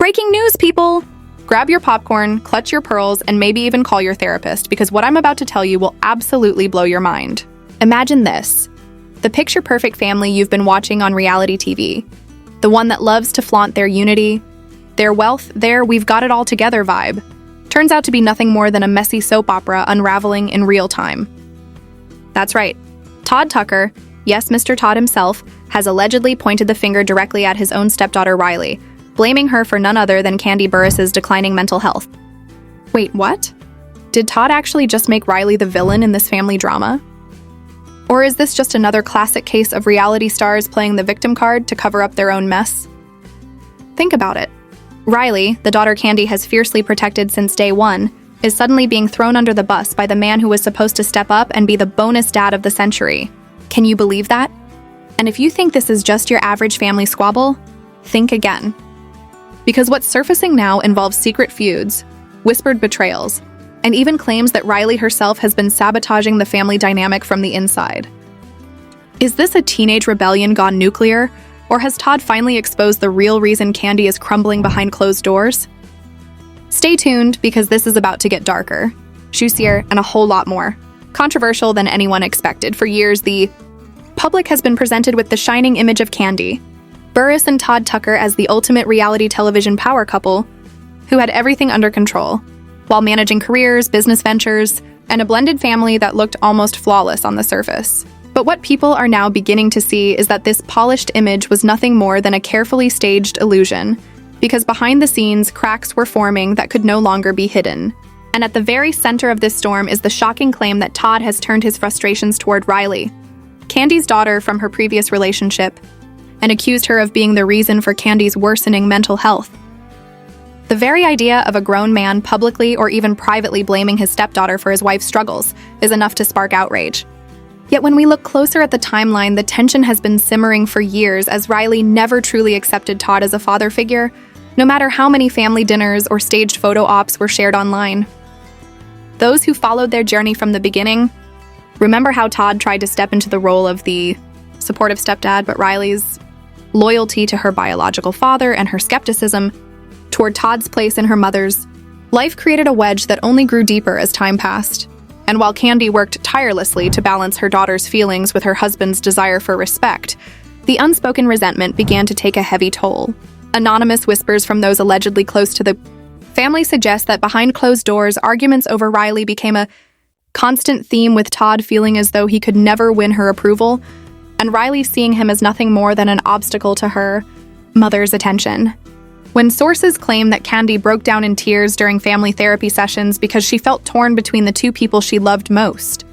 Breaking news, people! Grab your popcorn, clutch your pearls, and maybe even call your therapist, because what I'm about to tell you will absolutely blow your mind. Imagine this: the picture-perfect family you've been watching on reality TV. The one that loves to flaunt their unity, their wealth, their "we've got it all together" vibe. Turns out to be nothing more than a messy soap opera unraveling in real time. That's right. Todd Tucker, yes, Mr. Todd himself, has allegedly pointed the finger directly at his own stepdaughter Riley, blaming her for none other than Kandi Burruss's declining mental health. Wait, what? Did Todd actually just make Riley the villain in this family drama? Or is this just another classic case of reality stars playing the victim card to cover up their own mess? Think about it. Riley, the daughter Kandi has fiercely protected since day one, is suddenly being thrown under the bus by the man who was supposed to step up and be the bonus dad of the century. Can you believe that? And if you think this is just your average family squabble, think again. Because what's surfacing now involves secret feuds, whispered betrayals, and even claims that Riley herself has been sabotaging the family dynamic from the inside. Is this a teenage rebellion gone nuclear? Or has Todd finally exposed the real reason Kandi is crumbling behind closed doors? Stay tuned, because this is about to get darker, juicier, and a whole lot more controversial than anyone expected. For years, the public has been presented with the shining image of Kandi Burruss and Todd Tucker as the ultimate reality television power couple who had everything under control, while managing careers, business ventures, and a blended family that looked almost flawless on the surface. But what people are now beginning to see is that this polished image was nothing more than a carefully staged illusion, because behind the scenes, cracks were forming that could no longer be hidden. And at the very center of this storm is the shocking claim that Todd has turned his frustrations toward Riley, Kandi's daughter from her previous relationship, and accused her of being the reason for Kandi's worsening mental health. The very idea of a grown man publicly or even privately blaming his stepdaughter for his wife's struggles is enough to spark outrage. Yet when we look closer at the timeline, the tension has been simmering for years, as Riley never truly accepted Todd as a father figure, no matter how many family dinners or staged photo ops were shared online. Those who followed their journey from the beginning remember how Todd tried to step into the role of the supportive stepdad, but Riley's loyalty to her biological father and her skepticism toward Todd's place in her mother's life created a wedge that only grew deeper as time passed. And while Kandi worked tirelessly to balance her daughter's feelings with her husband's desire for respect, the unspoken resentment began to take a heavy toll. Anonymous whispers from those allegedly close to the family suggest that behind closed doors, arguments over Riley became a constant theme, with Todd feeling as though he could never win her approval, and Riley seeing him as nothing more than an obstacle to her mother's attention. When sources claim that Kandi broke down in tears during family therapy sessions because she felt torn between the two people she loved most,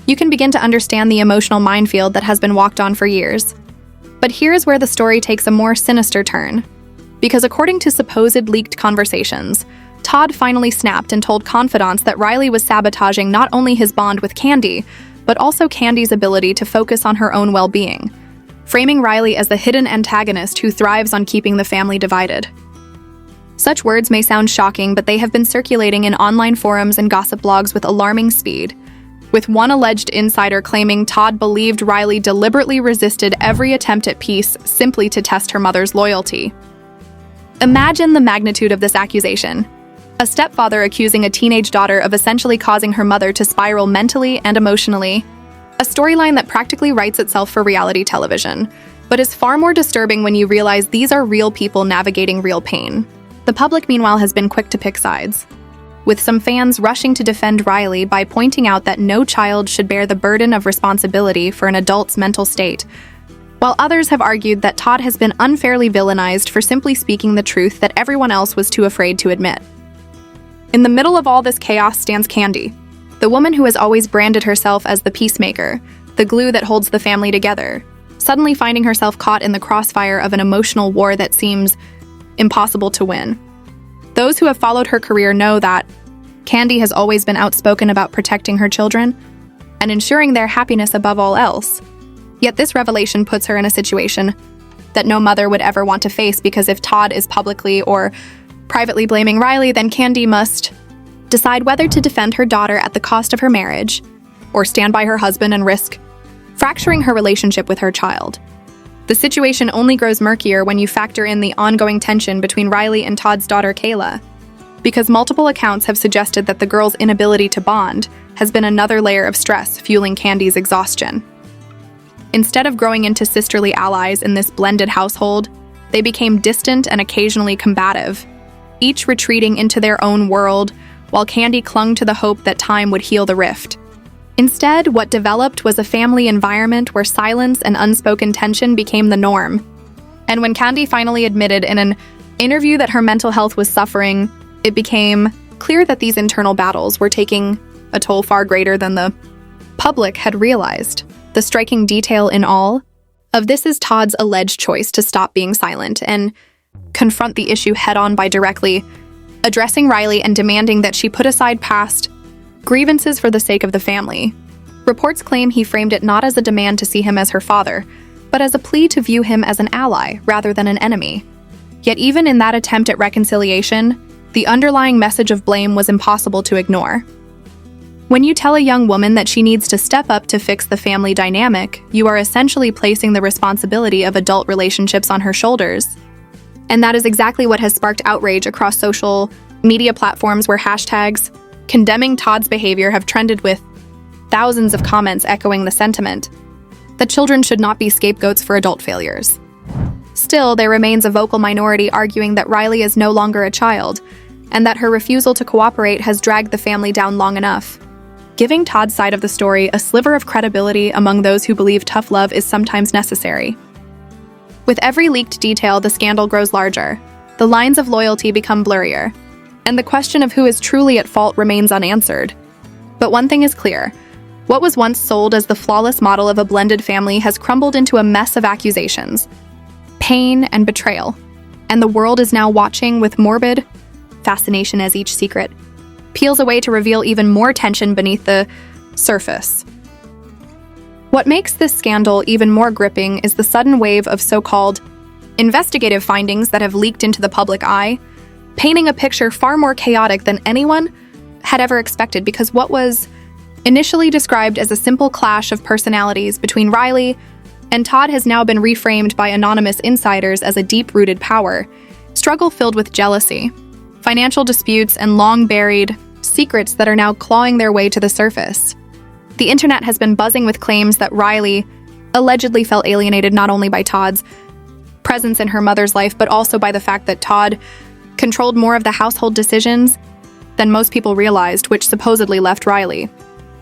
you can begin to understand the emotional minefield that has been walked on for years. But here's where the story takes a more sinister turn. Because according to supposed leaked conversations, Todd finally snapped and told confidants that Riley was sabotaging not only his bond with Kandi, but also Kandi's ability to focus on her own well-being, framing Riley as the hidden antagonist who thrives on keeping the family divided. Such words may sound shocking, but they have been circulating in online forums and gossip blogs with alarming speed, with one alleged insider claiming Todd believed Riley deliberately resisted every attempt at peace simply to test her mother's loyalty. Imagine the magnitude of this accusation. A stepfather accusing a teenage daughter of essentially causing her mother to spiral mentally and emotionally. A storyline that practically writes itself for reality television, but is far more disturbing when you realize these are real people navigating real pain. The public, meanwhile, has been quick to pick sides, with some fans rushing to defend Riley by pointing out that no child should bear the burden of responsibility for an adult's mental state, while others have argued that Todd has been unfairly villainized for simply speaking the truth that everyone else was too afraid to admit. In the middle of all this chaos stands Kandi, the woman who has always branded herself as the peacemaker, the glue that holds the family together, suddenly finding herself caught in the crossfire of an emotional war that seems impossible to win. Those who have followed her career know that Kandi has always been outspoken about protecting her children and ensuring their happiness above all else. Yet this revelation puts her in a situation that no mother would ever want to face, because if Todd is publicly or privately blaming Riley, then Kandi must decide whether to defend her daughter at the cost of her marriage or stand by her husband and risk fracturing her relationship with her child. The situation only grows murkier when you factor in the ongoing tension between Riley and Todd's daughter, Kayla, because multiple accounts have suggested that the girls' inability to bond has been another layer of stress fueling Candy's exhaustion. Instead of growing into sisterly allies in this blended household, they became distant and occasionally combative, each retreating into their own world, while Candy clung to the hope that time would heal the rift. Instead, what developed was a family environment where silence and unspoken tension became the norm. And when Candy finally admitted in an interview that her mental health was suffering, it became clear that these internal battles were taking a toll far greater than the public had realized. The striking detail in all of this is Todd's alleged choice to stop being silent and confront the issue head-on by directly addressing Riley and demanding that she put aside past grievances for the sake of the family. Reports claim he framed it not as a demand to see him as her father, but as a plea to view him as an ally rather than an enemy. Yet even in that attempt at reconciliation, the underlying message of blame was impossible to ignore. When you tell a young woman that she needs to step up to fix the family dynamic, you are essentially placing the responsibility of adult relationships on her shoulders. And that is exactly what has sparked outrage across social media platforms where hashtags condemning Todd's behavior have trended with thousands of comments echoing the sentiment that children should not be scapegoats for adult failures. Still, there remains a vocal minority arguing that Riley is no longer a child, and that her refusal to cooperate has dragged the family down long enough, giving Todd's side of the story a sliver of credibility among those who believe tough love is sometimes necessary. With every leaked detail, the scandal grows larger. The lines of loyalty become blurrier, and the question of who is truly at fault remains unanswered. But one thing is clear. What was once sold as the flawless model of a blended family has crumbled into a mess of accusations, pain, and betrayal. And the world is now watching with morbid fascination as each secret peels away to reveal even more tension beneath the surface. What makes this scandal even more gripping is the sudden wave of so-called investigative findings that have leaked into the public eye, painting a picture far more chaotic than anyone had ever expected, because what was initially described as a simple clash of personalities between Riley and Todd has now been reframed by anonymous insiders as a deep-rooted power struggle filled with jealousy, financial disputes, and long-buried secrets that are now clawing their way to the surface. The internet has been buzzing with claims that Riley allegedly felt alienated not only by Todd's presence in her mother's life, but also by the fact that Todd controlled more of the household decisions than most people realized, which supposedly left Riley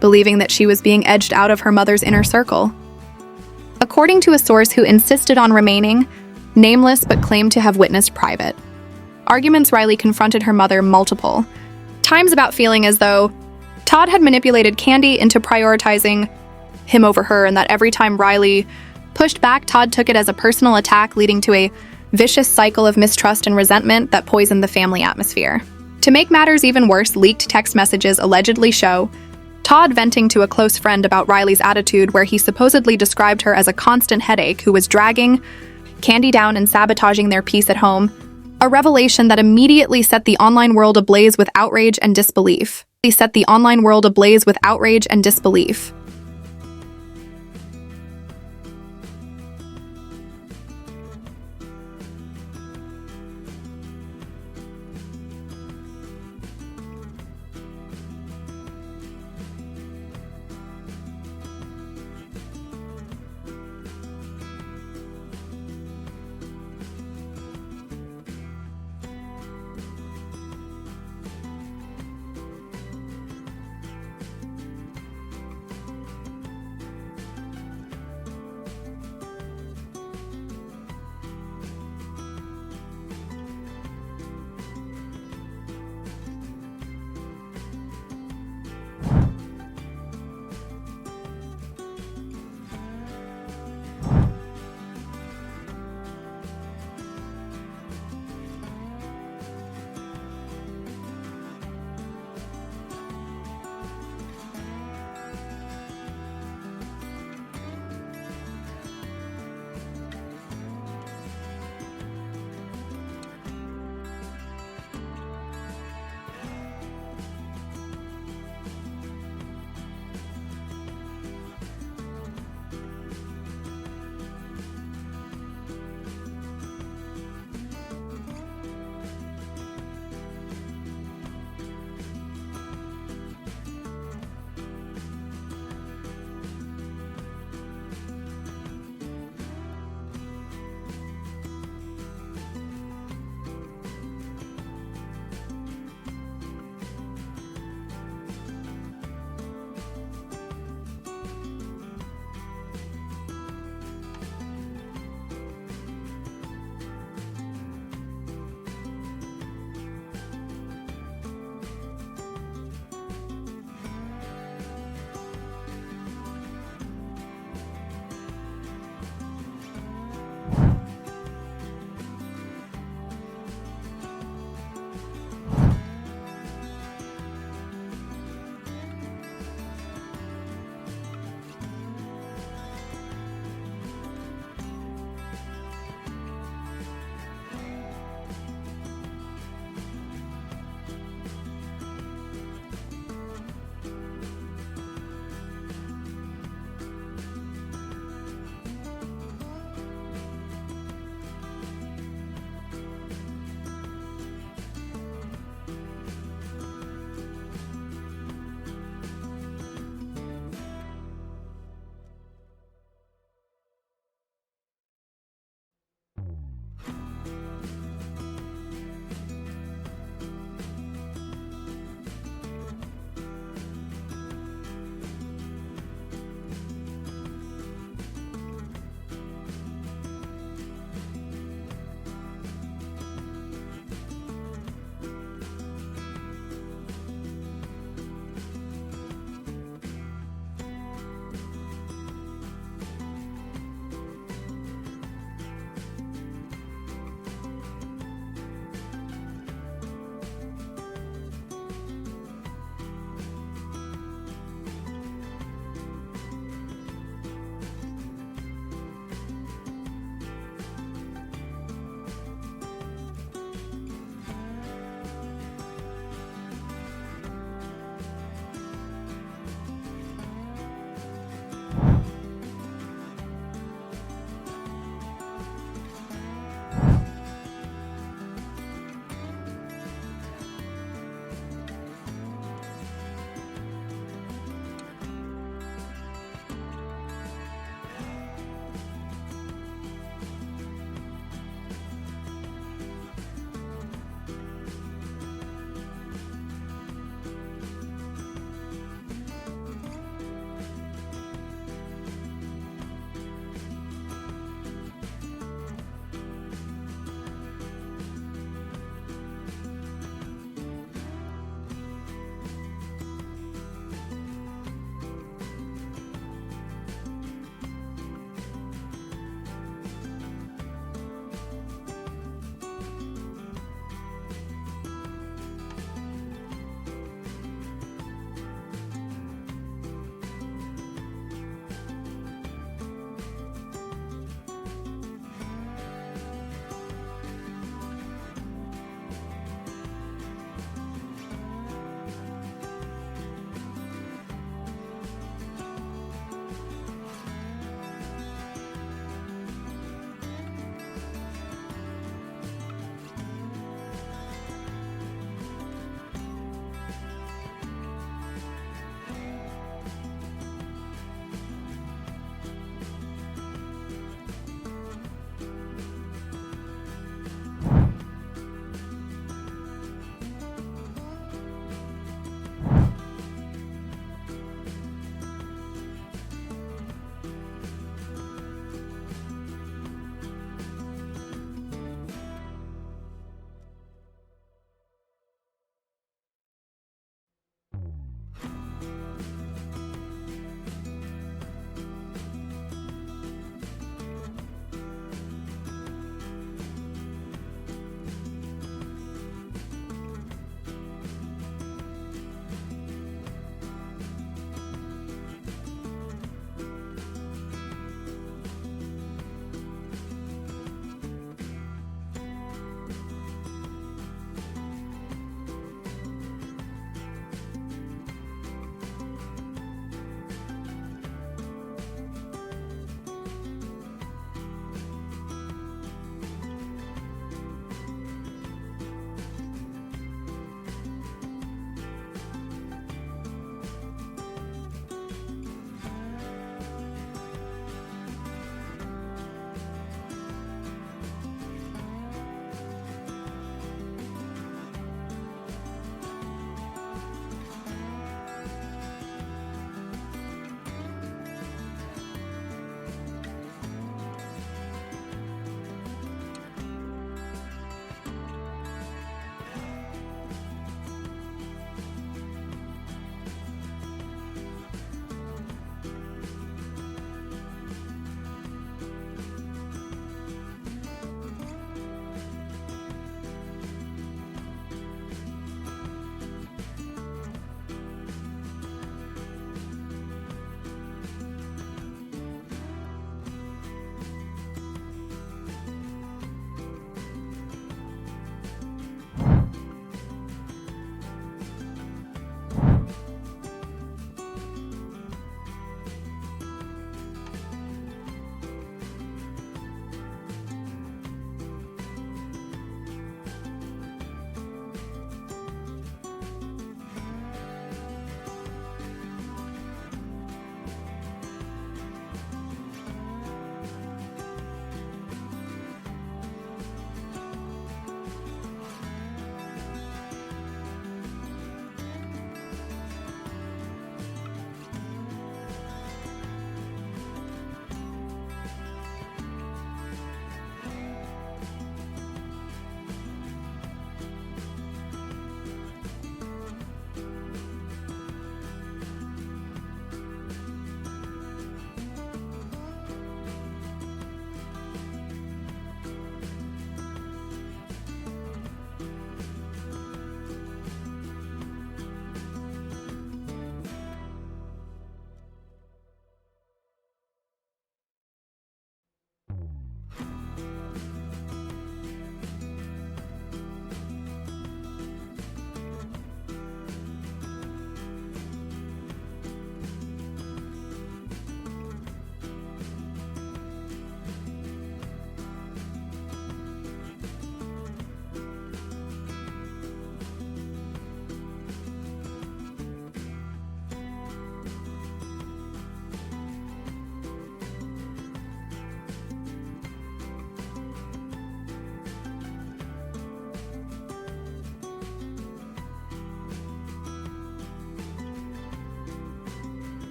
believing that she was being edged out of her mother's inner circle. According to a source who insisted on remaining nameless but claimed to have witnessed private arguments, Riley confronted her mother multiple times about feeling as though Todd had manipulated Candy into prioritizing him over her, and that every time Riley pushed back, Todd took it as a personal attack, leading to a vicious cycle of mistrust and resentment that poisoned the family atmosphere. To make matters even worse, leaked text messages allegedly show Todd venting to a close friend about Riley's attitude, where he supposedly described her as a constant headache who was dragging Candy down and sabotaging their peace at home, a revelation that immediately set the online world ablaze with outrage and disbelief.